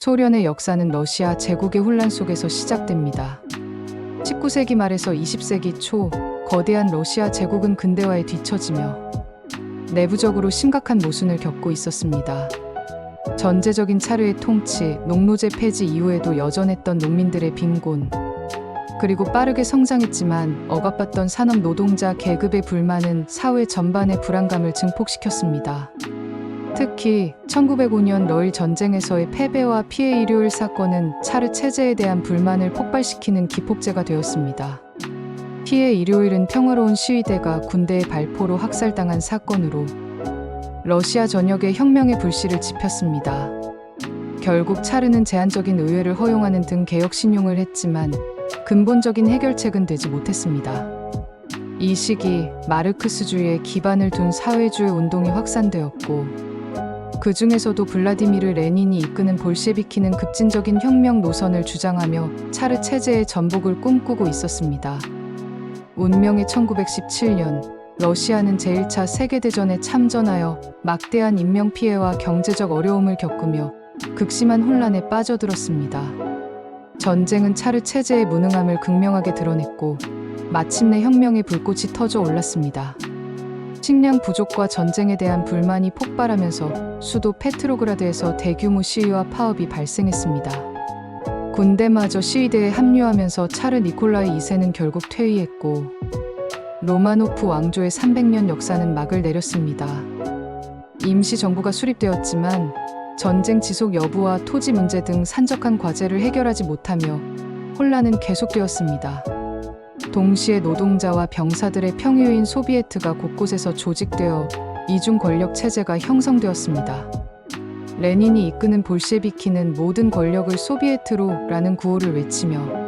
소련의 역사는 러시아 제국의 혼란 속에서 시작됩니다. 19세기 말에서 20세기 초 거대한 러시아 제국은 근대화에 뒤처지며 내부적으로 심각한 모순을 겪고 있었습니다. 전제적인 차르의 통치, 농노제 폐지 이후에도 여전했던 농민들의 빈곤, 그리고 빠르게 성장했지만 억압받던 산업 노동자 계급의 불만은 사회 전반의 불안감을 증폭시켰습니다. 특히 1905년 러일 전쟁에서의 패배와 피해 일요일 사건은 차르 체제에 대한 불만을 폭발시키는 기폭제가 되었습니다. 피해 일요일은 평화로운 시위대가 군대의 발포로 학살당한 사건으로 러시아 전역에 혁명의 불씨를 지폈습니다. 결국 차르는 제한적인 의회를 허용하는 등 개혁 신용을 했지만 근본적인 해결책은 되지 못했습니다. 이 시기 마르크스주의에 기반을 둔 사회주의 운동이 확산되었고 그 중에서도 블라디미르 레닌이 이끄는 볼셰비키는 급진적인 혁명 노선을 주장하며 차르 체제의 전복을 꿈꾸고 있었습니다. 운명의 1917년 러시아는 제1차 세계대전에 참전하여 막대한 인명피해와 경제적 어려움을 겪으며 극심한 혼란에 빠져들었습니다. 전쟁은 차르 체제의 무능함을 극명하게 드러냈고 마침내 혁명의 불꽃이 터져 올랐습니다. 식량 부족과 전쟁에 대한 불만이 폭발하면서 수도 페트로그라드에서 대규모 시위와 파업이 발생했습니다. 군대마저 시위대에 합류하면서 차르 니콜라이 2세는 결국 퇴위했고 로마노프 왕조의 300년 역사는 막을 내렸습니다. 임시정부가 수립되었지만 전쟁 지속 여부와 토지 문제 등 산적한 과제를 해결하지 못하며 혼란은 계속되었습니다. 동시에 노동자와 병사들의 평유인 소비에트가 곳곳에서 조직되어 이중 권력 체제가 형성되었습니다. 레닌이 이끄는 볼셰비키는 모든 권력을 소비에트로 라는 구호를 외치며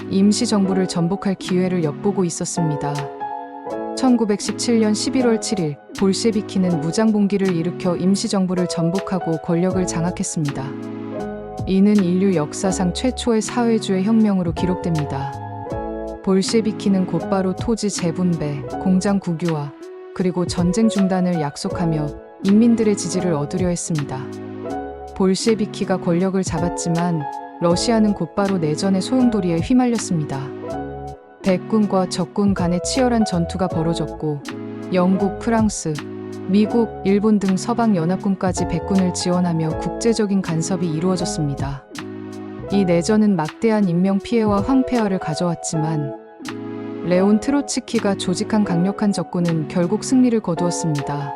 임시정부를 전복할 기회를 엿보고 있었습니다. 1917년 11월 7일 볼셰비키는 무장봉기를 일으켜 임시정부를 전복하고 권력을 장악했습니다. 이는 인류 역사상 최초의 사회주의 혁명으로 기록됩니다. 볼셰비키는 곧바로 토지 재분배, 공장 국유화, 그리고 전쟁 중단을 약속하며 인민들의 지지를 얻으려 했습니다. 볼셰비키가 권력을 잡았지만 러시아는 곧바로 내전의 소용돌이에 휘말렸습니다. 백군과 적군 간의 치열한 전투가 벌어졌고 영국, 프랑스, 미국, 일본 등 서방 연합군까지 백군을 지원하며 국제적인 간섭이 이루어졌습니다. 이 내전은 막대한 인명피해와 황폐화를 가져왔지만 레온 트로츠키가 조직한 강력한 적군은 결국 승리를 거두었습니다.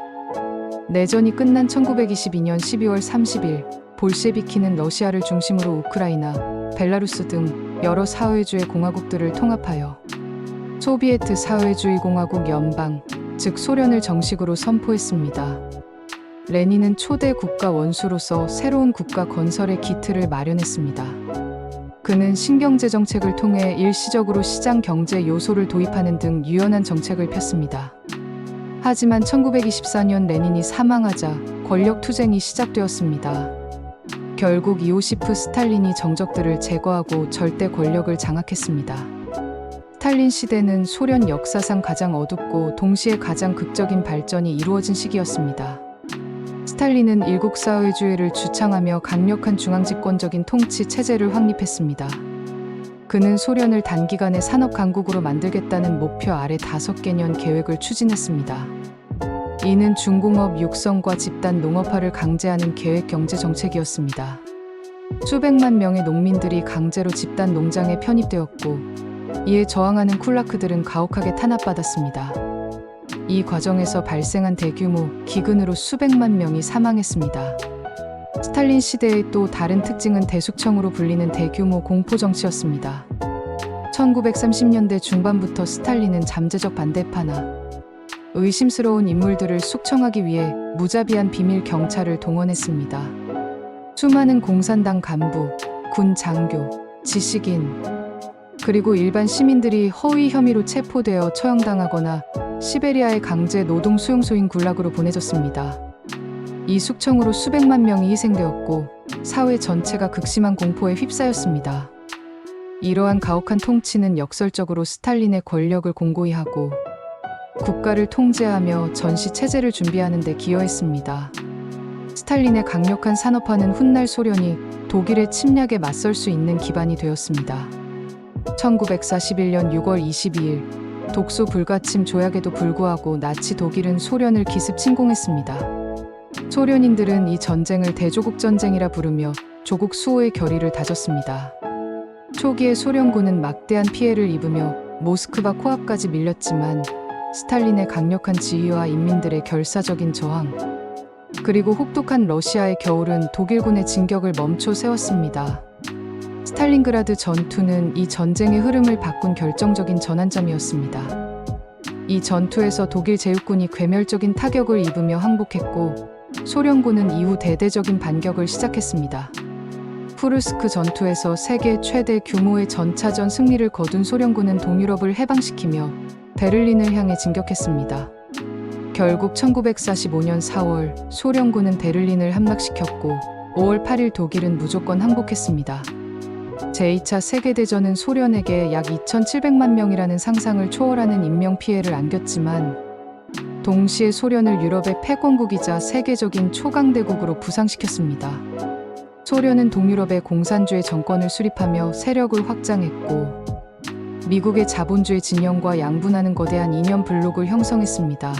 내전이 끝난 1922년 12월 30일 볼셰비키는 러시아를 중심으로 우크라이나, 벨라루스 등 여러 사회주의 공화국들을 통합하여 소비에트 사회주의 공화국 연방, 즉 소련을 정식으로 선포했습니다. 레닌은 초대 국가 원수로서 새로운 국가 건설의 기틀을 마련했습니다. 그는 신경제 정책을 통해 일시적으로 시장 경제 요소를 도입하는 등 유연한 정책을 폈습니다. 하지만 1924년 레닌이 사망하자 권력 투쟁이 시작되었습니다. 결국 이오시프 스탈린이 정적들을 제거하고 절대 권력을 장악했습니다. 스탈린 시대는 소련 역사상 가장 어둡고 동시에 가장 극적인 발전이 이루어진 시기였습니다. 스탈린은 일국사회주의를 주창하며 강력한 중앙집권적인 통치 체제를 확립했습니다. 그는 소련을 단기간에 산업강국으로 만들겠다는 목표 아래 5개년 계획을 추진했습니다. 이는 중공업 육성과 집단 농업화를 강제하는 계획 경제 정책이었습니다. 수백만 명의 농민들이 강제로 집단 농장에 편입되었고 이에 저항하는 쿨라크들은 가혹하게 탄압받았습니다. 이 과정에서 발생한 대규모 기근으로 수백만 명이 사망했습니다. 스탈린 시대의 또 다른 특징은 대숙청으로 불리는 대규모 공포정치였습니다. 1930년대 중반부터 스탈린은 잠재적 반대파나 의심스러운 인물들을 숙청하기 위해 무자비한 비밀 경찰을 동원했습니다. 수많은 공산당 간부, 군 장교, 지식인, 그리고 일반 시민들이 허위 혐의로 체포되어 처형당하거나 시베리아의 강제 노동 수용소인 굴락으로 보내졌습니다. 이 숙청으로 수백만 명이 희생되었고 사회 전체가 극심한 공포에 휩싸였습니다. 이러한 가혹한 통치는 역설적으로 스탈린의 권력을 공고히 하고 국가를 통제하며 전시 체제를 준비하는 데 기여했습니다. 스탈린의 강력한 산업화는 훗날 소련이 독일의 침략에 맞설 수 있는 기반이 되었습니다. 1941년 6월 22일 독소 불가침 조약에도 불구하고 나치 독일은 소련을 기습 침공했습니다. 소련인들은 이 전쟁을 대조국 전쟁이라 부르며 조국 수호의 결의를 다졌습니다. 초기에 소련군은 막대한 피해를 입으며 모스크바 코앞까지 밀렸지만 스탈린의 강력한 지휘와 인민들의 결사적인 저항, 그리고 혹독한 러시아의 겨울은 독일군의 진격을 멈춰 세웠습니다. 스탈린그라드 전투는 이 전쟁의 흐름을 바꾼 결정적인 전환점이었습니다. 이 전투에서 독일 제국군이 괴멸적인 타격을 입으며 항복했고 소련군은 이후 대대적인 반격을 시작했습니다. 쿠르스크 전투에서 세계 최대 규모의 전차전 승리를 거둔 소련군은 동유럽을 해방시키며 베를린을 향해 진격했습니다. 결국 1945년 4월 소련군은 베를린을 함락시켰고 5월 8일 독일은 무조건 항복했습니다. 제2차 세계대전은 소련에게 약 2,700만 명이라는 상상을 초월하는 인명피해를 안겼지만 동시에 소련을 유럽의 패권국이자 세계적인 초강대국으로 부상시켰습니다. 소련은 동유럽의 공산주의 정권을 수립하며 세력을 확장했고 미국의 자본주의 진영과 양분하는 거대한 이념 블록을 형성했습니다.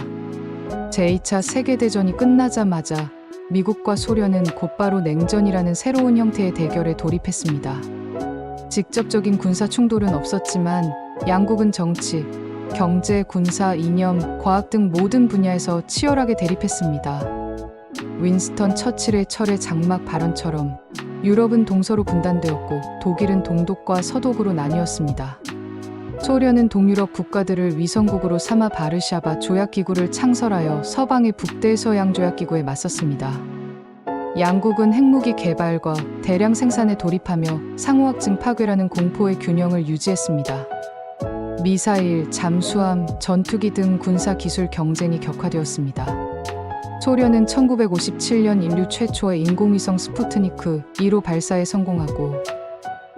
제2차 세계대전이 끝나자마자 미국과 소련은 곧바로 냉전이라는 새로운 형태의 대결에 돌입했습니다. 직접적인 군사 충돌은 없었지만 양국은 정치, 경제, 군사, 이념, 과학 등 모든 분야에서 치열하게 대립했습니다. 윈스턴 처칠의 철의 장막 발언처럼 유럽은 동서로 분단되었고 독일은 동독과 서독으로 나뉘었습니다. 소련은 동유럽 국가들을 위성국으로 삼아 바르샤바 조약기구를 창설하여 서방의 북대서양조약기구에 맞섰습니다. 양국은 핵무기 개발과 대량 생산에 돌입하며 상호학증 파괴라는 공포의 균형을 유지했습니다. 미사일, 잠수함, 전투기 등 군사 기술 경쟁이 격화되었습니다. 소련은 1957년 인류 최초의 인공위성 스푸트니크 2로 발사에 성공하고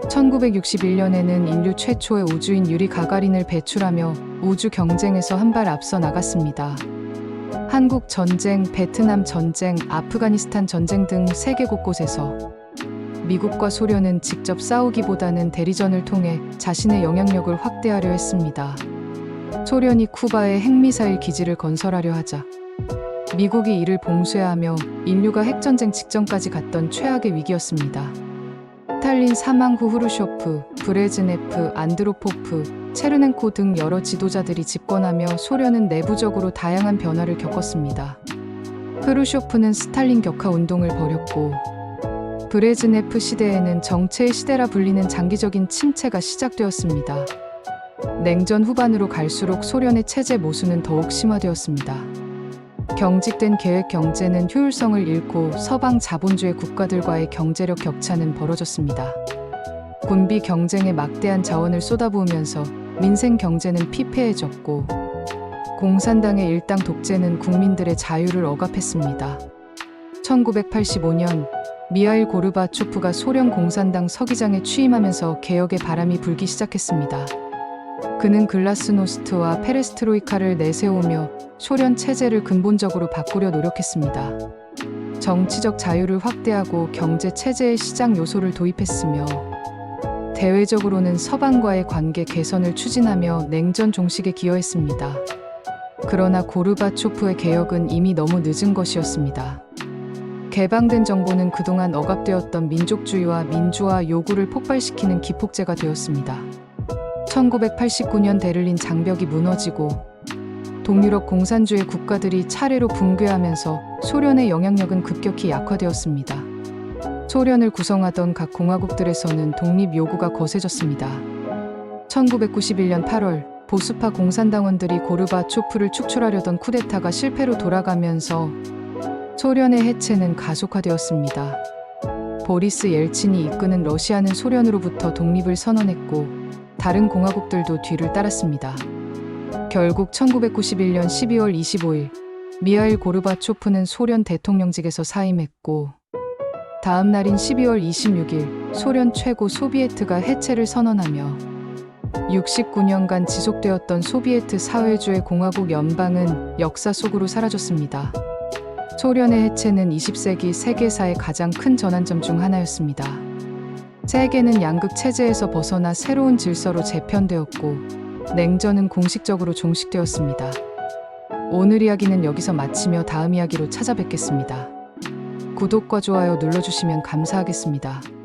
1961년에는 인류 최초의 우주인 유리 가가린을 배출하며 우주 경쟁에서 한 발 앞서 나갔습니다. 한국 전쟁, 베트남 전쟁, 아프가니스탄 전쟁 등 세계 곳곳에서 미국과 소련은 직접 싸우기보다는 대리전을 통해 자신의 영향력을 확대하려 했습니다. 소련이 쿠바에 핵미사일 기지를 건설하려 하자 미국이 이를 봉쇄하며 인류가 핵전쟁 직전까지 갔던 최악의 위기였습니다. 스탈린 사망 후 후르쇼프, 브레즈네프, 안드로포프, 체르넨코 등 여러 지도자들이 집권하며 소련은 내부적으로 다양한 변화를 겪었습니다. 후르쇼프는 스탈린 격하 운동을 벌였고 브레즈네프 시대에는 정체의 시대라 불리는 장기적인 침체가 시작되었습니다. 냉전 후반으로 갈수록 소련의 체제 모순은 더욱 심화되었습니다. 경직된 계획 경제는 효율성을 잃고 서방 자본주의 국가들과의 경제력 격차는 벌어졌습니다. 군비 경쟁에 막대한 자원을 쏟아부으면서 민생 경제는 피폐해졌고 공산당의 일당 독재는 국민들의 자유를 억압했습니다. 1985년 미하일 고르바초프가 소련 공산당 서기장에 취임하면서 개혁의 바람이 불기 시작했습니다. 그는 글라스노스트와 페레스트로이카를 내세우며 소련 체제를 근본적으로 바꾸려 노력했습니다. 정치적 자유를 확대하고 경제 체제의 시장 요소를 도입했으며 대외적으로는 서방과의 관계 개선을 추진하며 냉전 종식에 기여했습니다. 그러나 고르바초프의 개혁은 이미 너무 늦은 것이었습니다. 개방된 정보는 그동안 억압되었던 민족주의와 민주화 요구를 폭발시키는 기폭제가 되었습니다. 1989년 베를린 장벽이 무너지고 동유럽 공산주의 국가들이 차례로 붕괴하면서 소련의 영향력은 급격히 약화되었습니다. 소련을 구성하던 각 공화국들에서는 독립 요구가 거세졌습니다. 1991년 8월 보수파 공산당원들이 고르바초프를 축출하려던 쿠데타가 실패로 돌아가면서 소련의 해체는 가속화되었습니다. 보리스 옐친이 이끄는 러시아는 소련으로부터 독립을 선언했고 다른 공화국들도 뒤를 따랐습니다. 결국 1991년 12월 25일 미하일 고르바초프는 소련 대통령직에서 사임했고 다음 날인 12월 26일 소련 최고 소비에트가 해체를 선언하며 69년간 지속되었던 소비에트 사회주의 공화국 연방은 역사 속으로 사라졌습니다. 소련의 해체는 20세기 세계사의 가장 큰 전환점 중 하나였습니다. 세계는 양극 체제에서 벗어나 새로운 질서로 재편되었고 냉전은 공식적으로 종식되었습니다. 오늘 이야기는 여기서 마치며 다음 이야기로 찾아뵙겠습니다. 구독과 좋아요 눌러주시면 감사하겠습니다.